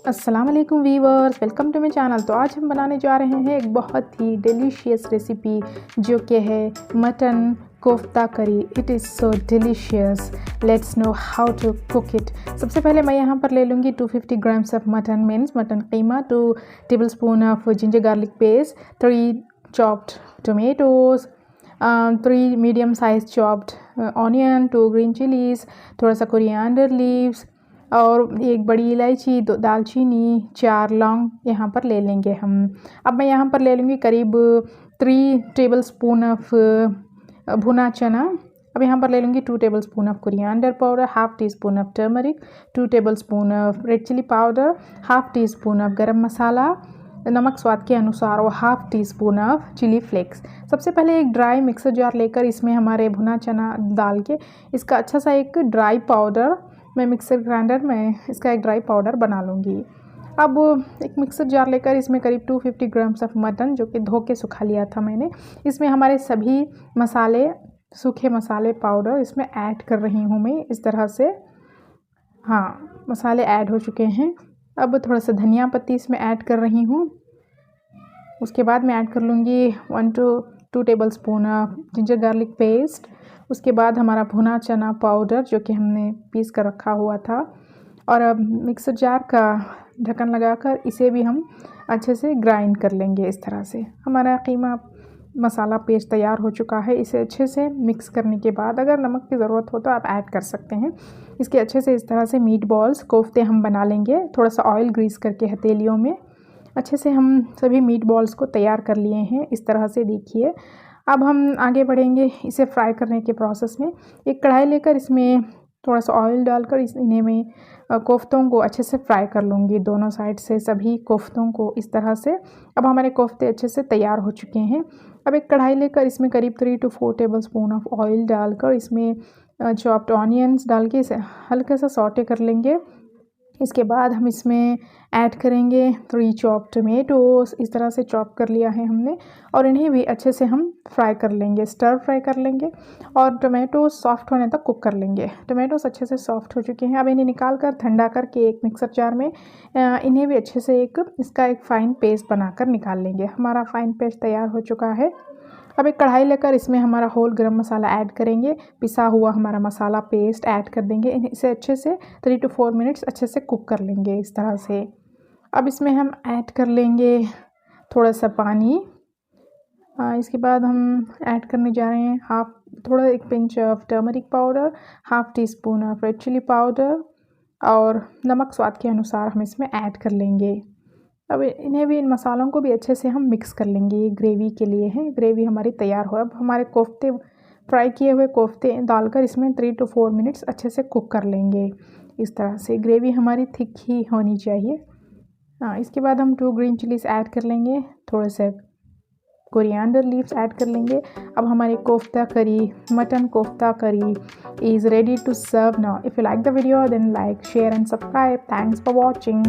अस्सलाम वालेकुम viewers, welcome to my channel. तो आज हम बनाने जा रहे हैं एक बहुत ही डिलीशियस रेसिपी जो कि है mutton kofta curry. It is so delicious. Let's know how to cook it. सबसे पहले मैं यहाँ पर ले लूँगी 250 grams of mutton, means mutton keema, 2 tablespoon of ginger garlic paste, 3 chopped tomatoes, 3 medium size chopped onion, 2 green chillies, थोड़ा सा कोरिएंडर लीव्स और एक बड़ी इलायची, 2 दालचीनी, 4 लौंग यहाँ पर ले लेंगे हम। अब मैं यहाँ पर ले लूँगी करीब 3 टेबलस्पून ऑफ भुना चना। अब यहाँ पर ले लूँगी 2 tablespoon of coriander powder, half teaspoon of turmeric, 2 tablespoon of red chilli powder, half teaspoon of garam masala, नमक स्वाद के अनुसार और half teaspoon of chilli flakes. सबसे पहले एक ड्राई मिक्सर जार लेकर इसमें हमारे भुना चना डाल के इसका अच्छा सा एक ड्राई पाउडर मैं मिक्सर ग्राइंडर में इसका एक ड्राई पाउडर बना लूँगी। अब एक मिक्सर जार लेकर इसमें करीब 250 ग्राम्स ऑफ मटन जो कि धो के सुखा लिया था मैंने, इसमें हमारे सभी मसाले, सूखे मसाले पाउडर इसमें ऐड कर रही हूँ मैं इस तरह से। हाँ, मसाले ऐड हो चुके हैं। अब थोड़ा सा धनिया पत्ती इसमें ऐड कर रही हूँ। उसके बाद मैं ऐड कर लूँगी 1 to 2 tablespoon ginger garlic paste. उसके बाद हमारा भुना चना पाउडर जो कि हमने पीस कर रखा हुआ था। और अब मिक्सर जार का ढक्कन लगाकर इसे भी हम अच्छे से ग्राइंड कर लेंगे। इस तरह से हमारा कीमा मसाला पेस्ट तैयार हो चुका है। इसे अच्छे से मिक्स करने के बाद अगर नमक की ज़रूरत हो तो आप ऐड कर सकते हैं। इसके अच्छे से इस तरह से मीट बॉल्स कोफ्ते हम बना लेंगे। थोड़ा सा ऑयल ग्रीस करके हथेलियों में अच्छे से हम सभी मीट बॉल्स को तैयार कर लिए हैं। इस तरह से देखिए। अब हम आगे बढ़ेंगे इसे फ्राई करने के प्रोसेस में। एक कढ़ाई लेकर इसमें थोड़ा सा ऑयल डालकर इन्हें में कोफ्तों को अच्छे से फ्राई कर लूँगी, दोनों साइड से सभी कोफ्तों को इस तरह से। अब हमारे कोफ्ते अच्छे से तैयार हो चुके हैं। अब एक कढ़ाई लेकर इसमें करीब 3 to 4 टेबलस्पून ऑफ ऑयल डालकर इसमें चॉप्ड ऑनियंस डाल के इसे हल्का सा सौटे कर लेंगे। इसके बाद हम इसमें ऐड करेंगे 3 चॉप्ड टमेटोज़। इस तरह से चॉप कर लिया है हमने और इन्हें भी अच्छे से हम फ्राई कर लेंगे, स्टर फ्राई कर लेंगे और टमेटोज़ सॉफ्ट होने तक कुक कर लेंगे। टमेटोज़ अच्छे से सॉफ्ट हो चुके हैं। अब इन्हें निकाल कर ठंडा करके एक मिक्सर जार में इन्हें भी अच्छे से इसका एक फ़ाइन पेस्ट बनाकर निकाल लेंगे। हमारा फ़ाइन पेस्ट तैयार हो चुका है। अब एक कढ़ाई लेकर इसमें हमारा होल गरम मसाला ऐड करेंगे, पिसा हुआ हमारा मसाला पेस्ट ऐड कर देंगे। इसे अच्छे से 3 to 4 मिनट्स अच्छे से कुक कर लेंगे इस तरह से। अब इसमें हम ऐड कर लेंगे थोड़ा सा पानी। इसके बाद हम ऐड करने जा रहे हैं थोड़ा एक pinch of turmeric powder, half teaspoon of red chilli powder और नमक स्वाद के अनुसार हम इसमें ऐड कर लेंगे। अब इन्हें भी, इन मसालों को भी अच्छे से हम मिक्स कर लेंगे। ये ग्रेवी के लिए है। ग्रेवी हमारी तैयार हो। अब हमारे कोफ्ते, फ्राई किए हुए कोफ्ते डालकर इसमें 3 to 4 मिनट्स अच्छे से कुक कर लेंगे। इस तरह से ग्रेवी हमारी थिक ही होनी चाहिए। इसके बाद हम 2 ग्रीन चिलीज़ ऐड कर लेंगे, थोड़े से कोरिएंडर लीव्स ऐड कर लेंगे। अब हमारी कोफ्ता करी, mutton kofta curry is ready to serve now. If you like the video then like, share and subscribe. Thanks for watching.